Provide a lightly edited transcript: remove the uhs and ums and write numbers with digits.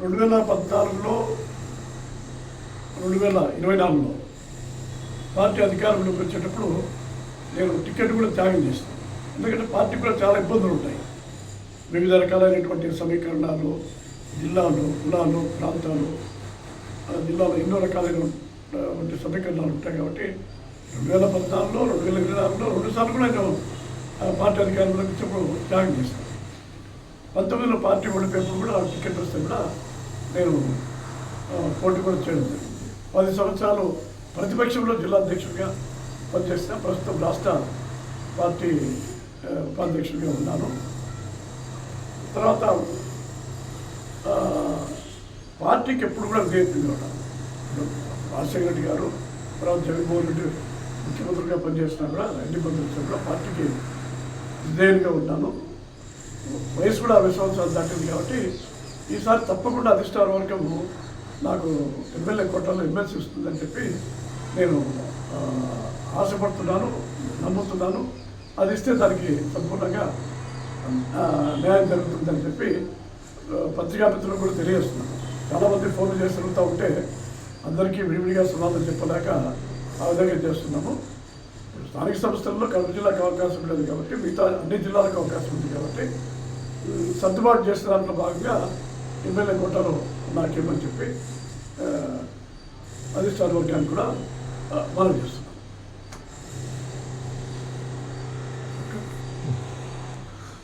2014లో 2024లో party అధికారంలోకి వచ్చేటప్పుడు నేను టికెట్ కూడా త్యాగం చేస్తాను. ఎందుకంటే పార్టీ కూడా చాలా ఇబ్బందులు ఉంటాయి. వివిధ రకాలైనటువంటి సమీకరణాలు, జిల్లాలు, కులాలు, ప్రాంతాలు, జిల్లాలో ఎన్నో రకాలైనటువంటి సమీకరణాలు ఉంటాయి. కాబట్టి 2014లో 2024లో 2 సార్లు కూడా నేను పార్టీ అధికారంలోకి వచ్చినప్పుడు త్యాగం చేస్తాను. 19లో పార్టీ ఓడిపోయినప్పుడు కూడా టికెట్ వస్తే కూడా నేను పోటీ కూడా చేయడం జరిగింది. 10 సంవత్సరాలు ప్రతిపక్షంలో జిల్లా అధ్యక్షుడిగా పనిచేసిన, ప్రస్తుతం రాష్ట్ర పార్టీ ఉపాధ్యక్షుడిగా ఉన్నాను. తర్వాత పార్టీకి ఎప్పుడు కూడా విధేయతగా ఉన్నాను. రాజశేఖర రెడ్డి గారు, తర్వాత జగన్మోహన్ రెడ్డి ముఖ్యమంత్రిగా పనిచేసినా కూడా, రెడ్డి మంత్రి కూడా పార్టీకి విధేయంగా ఉన్నాను. వయసు కూడా 20 సంవత్సరాలు దాటింది. కాబట్టి ఈసారి తప్పకుండా అధిష్టాన వర్గం నాకు ఎమ్మెల్యే కోటాలో ఎమ్మెల్సీ ఇస్తుందని చెప్పి నేను ఆశపడుతున్నాను, నమ్ముతున్నాను. అది ఇస్తే దానికి సంపూర్ణంగా న్యాయం జరుగుతుందని చెప్పి పత్రికా మిత్రులకు కూడా తెలియజేస్తున్నాను. చాలామంది ఫోన్లు చేసి తిరుగుతూ ఉంటే అందరికీ విడివిడిగా సమాధానం చెప్పలేక ఆ విధంగా చేస్తున్నాము. స్థానిక సంస్థల్లో కడప జిల్లాకు అవకాశం లేదు కాబట్టి మిగతా అన్ని జిల్లాలకు అవకాశం ఉంది. కాబట్టి సర్దుబాటు చేసిన దాంట్లో భాగంగా ఎమ్మెల్యే కోటాలో నాకేమని చెప్పి అధిష్టాన వర్గానికి కూడా మనం చేస్తున్నాం.